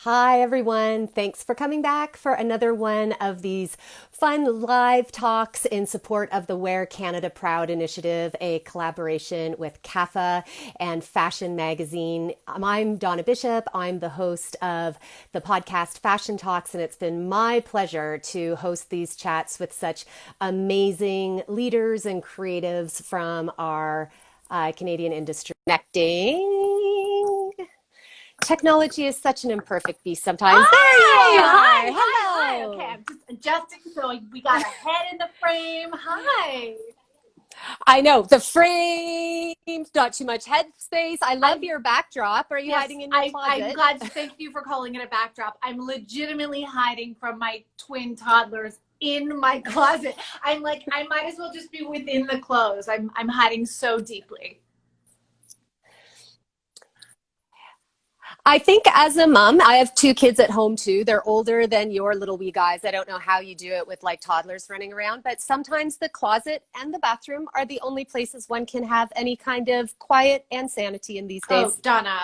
Hi, everyone. Thanks for coming back for another one of these fun live talks in support of the Wear Canada Proud initiative, a collaboration with CAFA and Fashion Magazine. I'm Donna Bishop. I'm the host of the podcast Fashion Talks, and it's been my pleasure to host these chats with such amazing leaders and creatives from our Canadian industry. Connecting. Technology is such an imperfect beast sometimes. There you Hi, are. hi. Hello. Okay, I'm just adjusting so we got a head in the frame. Hi. I know the frames, not too much headspace. I love your backdrop. Are you Yes, hiding in your I'm closet? glad. Thank you for calling it a backdrop. I'm legitimately hiding from my twin toddlers in my closet. I'm like, I might as well just be within the clothes. I'm hiding so deeply. I think as a mom, I have two kids at home too. They're older than your little wee guys. I don't know how you do it with like toddlers running around, but sometimes the closet and the bathroom are the only places one can have any kind of quiet and sanity in these Oh, days. Donna,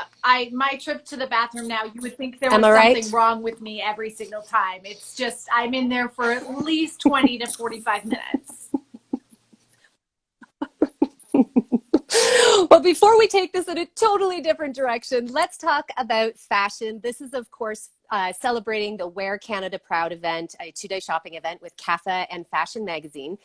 my trip to the bathroom now, you would think there Am was I something right? wrong with me every single time. It's just, I'm in there for at least 20 to 45 minutes. Well, before we take this in a totally different direction, let's talk about fashion. This is, of course, celebrating the Wear Canada Proud event, a two-day shopping event with CAFA and Fashion Magazine.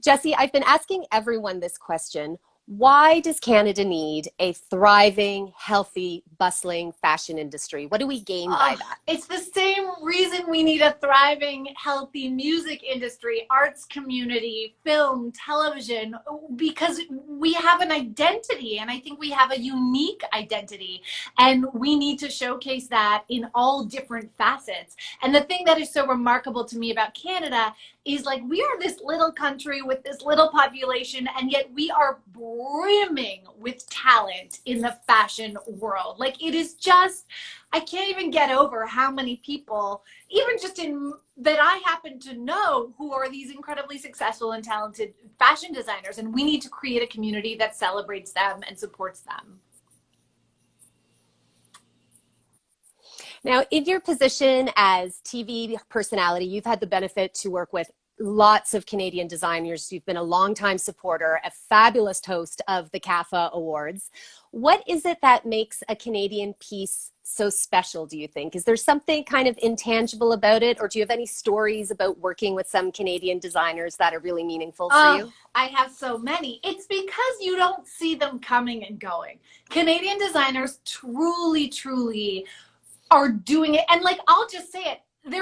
Jessie, I've been asking everyone this question. Why does Canada need a thriving, healthy, bustling fashion industry? What do we gain by that? It's the same reason we need a thriving, healthy music industry, arts community, film, television, because we have an identity, and I think we have a unique identity, and we need to showcase that in all different facets. And the thing that is so remarkable to me about Canada is like we are this little country with this little population, and yet we are brimming with talent in the fashion world. Like it is just, I can't even get over how many people, even just in that I happen to know, who are these incredibly successful and talented fashion designers. And we need to create a community that celebrates them and supports them. Now, in your position as TV personality, you've had the benefit to work with lots of Canadian designers. You've been a longtime supporter, a fabulous host of the CAFA Awards. What is it that makes a Canadian piece so special, do you think? Is there something kind of intangible about it, or do you have any stories about working with some Canadian designers that are really meaningful for you? I have so many. It's because you don't see them coming and going. Canadian designers truly, truly are doing it. And like, I'll just say it, it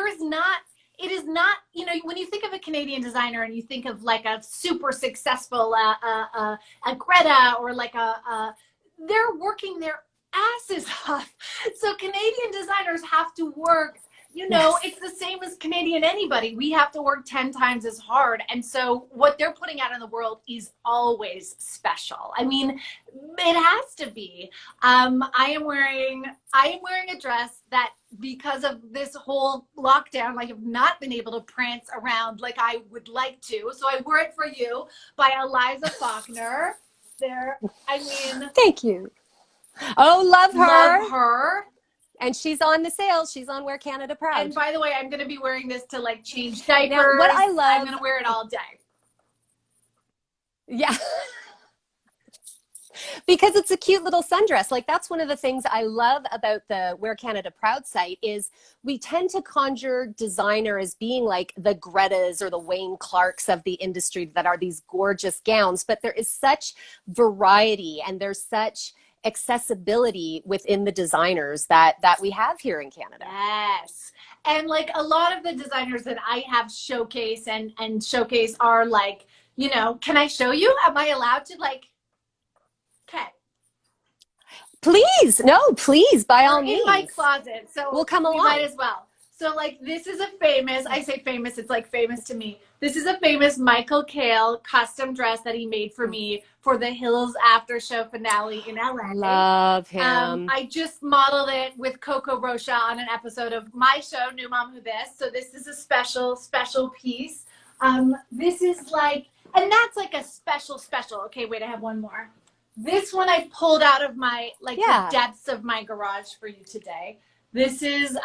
is not, you know, when you think of a Canadian designer and you think of like a super successful, a Greta or like they're working their asses off. So Canadian designers have to work, you know, Yes. it's the same as Canadian anybody. We have to work 10 times as hard. And so what they're putting out in the world is always special. I mean, it has to be. I am wearing a dress that, because of this whole lockdown, I have not been able to prance around like I would like to. So I wore it for you by Eliza Faulkner. There, I mean, Thank you. Oh, love love her. her. And she's on the sale. She's on Wear Canada And Proud. by the way, I'm going to be wearing this to like change Now, what diapers. I I'm love, going to wear it all day. yeah, because it's a cute little sundress. Like that's one of the things I love about the Wear Canada Proud site is we tend to conjure designer as being like the Gretas or the Wayne Clarks of the industry that are these gorgeous gowns, but there is such variety and there's such accessibility within the designers that we have here in Canada. Yes. And like a lot of the designers that I have showcase and showcase are like, you know, can I show you? Am I allowed to like, okay. Please, no, please, by all We're in my means. closet, so We'll come we might along. as well. So like this is a famous, I say famous, it's like famous to me. This is a famous Michael Kale custom dress that he made for me for the Hills After Show finale in LA. Love him. I just modeled it with Coco Rocha on an episode of my show, New Mom Who This. So this is a special, special piece. This is like, and that's like a special, special. Okay, wait, I have one more. This one I pulled out of my, like the depths of my garage for you today. This is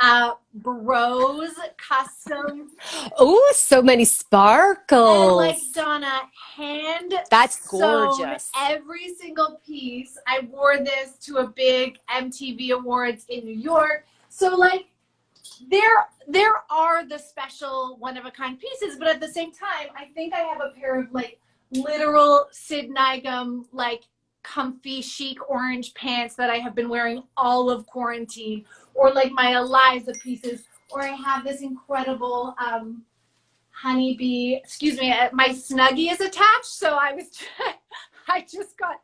Bros Custom. Oh, so many And like sparkles. Donna, hand That's sewn gorgeous. every single piece. I wore this to a big MTV Awards in New York. So like there are the special one of a kind pieces, but at the same time, I think I have a pair of like literal Sid Nigam like comfy chic orange pants that I have been wearing all of quarantine, or like my Eliza pieces, or I have this incredible honeybee, excuse me, my Snuggie is attached. So I just got,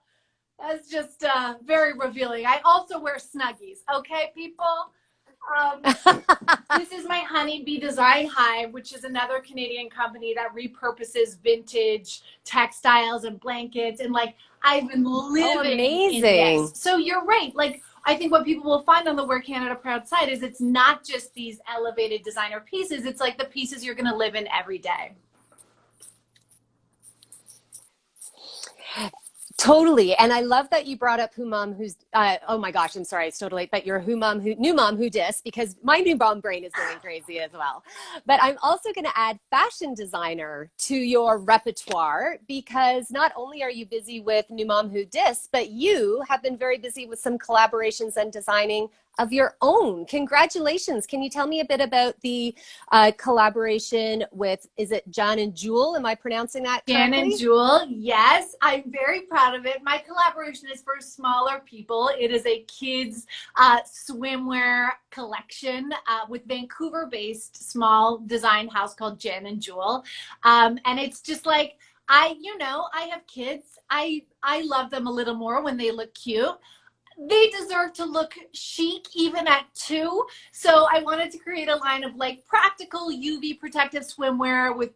that's just very revealing. I also wear Snuggies. Okay, people. Um, this is my Honeybee Design Hive, which is another Canadian company that repurposes vintage textiles and blankets. And like, I've been living in amazing. this. So you're right. Like, I think what people will find on the Wear Canada Proud site is it's not just these elevated designer pieces. It's like the pieces you're going to live in every day. Totally. And I love that you brought up Who Mom Who's, oh my gosh, I'm sorry, it's totally late, but you're New Mom Who Dis, because my new mom brain is going crazy as well. But I'm also going to add fashion designer to your repertoire, because not only are you busy with New Mom Who Dis, but you have been very busy with some collaborations and designing of your own. Congratulations. Can you tell me a bit about the collaboration with, is it Jan and Jewel? Am I pronouncing that correctly? Jan and Jewel, yes. I'm very proud of it. My collaboration is for smaller people. It is a kids swimwear collection with Vancouver-based small design house called Jan and Jewel. And it's just like, I have kids. I love them a little more when they look cute. They deserve to look chic even at 2. So I wanted to create a line of like practical UV protective swimwear with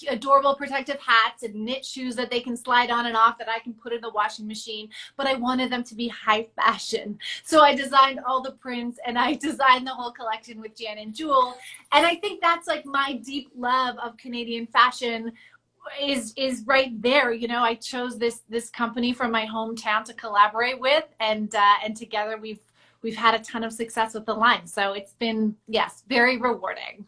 adorable protective hats and knit shoes that they can slide on and off that I can put in the washing machine. But I wanted them to be high fashion. So I designed all the prints and I designed the whole collection with Jan and Jewel. And I think that's like my deep love of Canadian fashion is right there. You know, I chose this company from my hometown to collaborate with, and together we've had a ton of success with the line. So it's been, yes, very rewarding.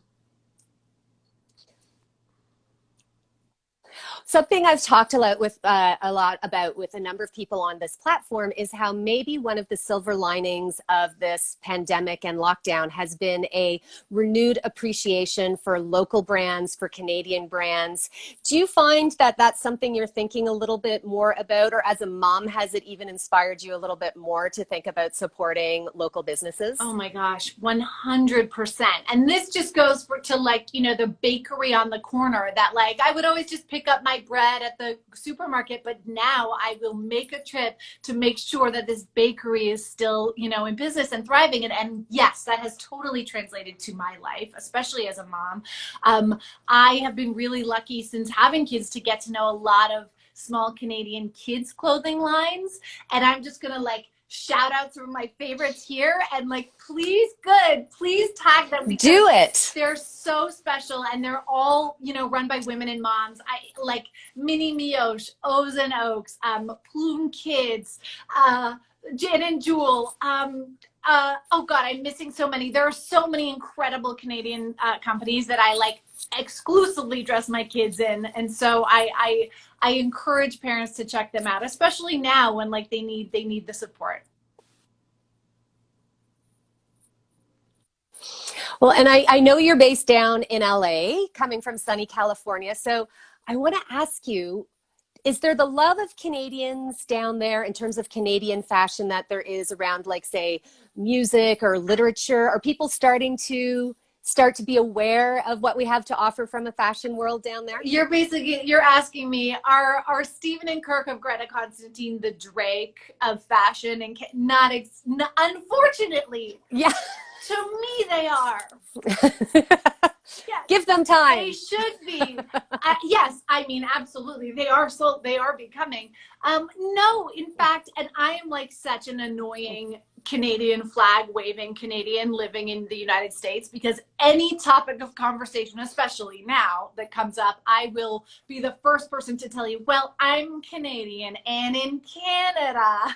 Something I've talked a lot about with a number of people on this platform is how maybe one of the silver linings of this pandemic and lockdown has been a renewed appreciation for local brands, for Canadian brands. Do you find that that's something you're thinking a little bit more about, or as a mom, has it even inspired you a little bit more to think about supporting local businesses? Oh my gosh, 100%. And this just goes to like, you know, the bakery on the corner that like, I would always just pick up my bread at the supermarket, but now I will make a trip to make sure that this bakery is still, you know, in business and thriving. And yes, that has totally translated to my life, especially as a mom. I have been really lucky since having kids to get to know a lot of small Canadian kids clothing lines. And I'm just gonna like shout out some of my favorites here, and like please tag them, because do it. They're so special, and they're all, you know, run by women and moms. I like Mini Mioche, O's and Oaks, Plume Kids, Jan and Jewel, oh God, I'm missing so many. There are so many incredible Canadian companies that I like exclusively dress my kids in. And so I encourage parents to check them out, especially now when like they need the support. Well, and I know you're based down in LA, coming from sunny California. So I want to ask you, is there the love of Canadians down there in terms of Canadian fashion that there is around, like, say, music or literature? Are people starting to be aware of what we have to offer from a fashion world down there? You're asking me, are Stephen and Kirk of Greta Constantine the Drake of fashion? And unfortunately, yeah, to me they are. Yeah. Give them time. They should be. Yes, I mean, absolutely. They are becoming. No, in fact, and I am like such an annoying Canadian flag waving Canadian living in the United States, because any topic of conversation, especially now, that comes up, I will be the first person to tell you, well, I'm Canadian and in Canada.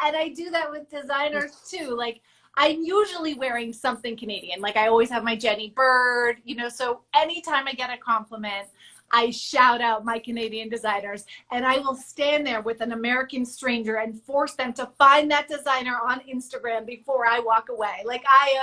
And I do that with designers too. Like, I'm usually wearing something Canadian. Like I always have my Jenny Bird, you know, so anytime I get a compliment, I shout out my Canadian designers, and I will stand there with an American stranger and force them to find that designer on Instagram before I walk away. Like I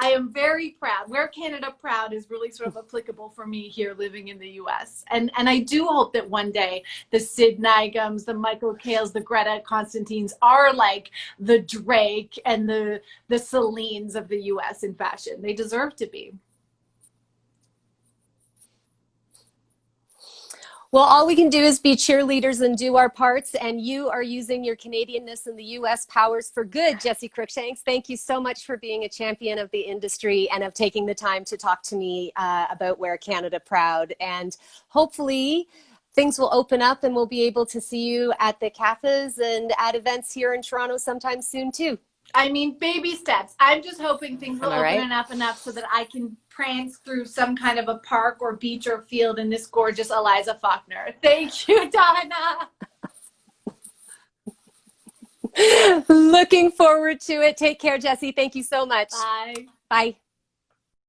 am very proud. Wear Canada Proud is really sort of applicable for me here living in the US. And I do hope that one day the Sid Nigams, the Michael Kales, the Greta Constantines are like the Drake and the Celines of the US in fashion. They deserve to be. Well, all we can do is be cheerleaders and do our parts, and you are using your Canadianness in the U.S. powers for good, Jessi Cruickshanks. Thank you so much for being a champion of the industry and of taking the time to talk to me about Wear Canada Proud. And hopefully things will open up and we'll be able to see you at the CAFAs and at events here in Toronto sometime soon too. I mean, baby steps. I'm just hoping things will open enough so that I can prance through some kind of a park or beach or field in this gorgeous Eliza Faulkner. Thank you, Donna. Looking forward to it. Take care, Jessi. Thank you so much. Bye. Bye.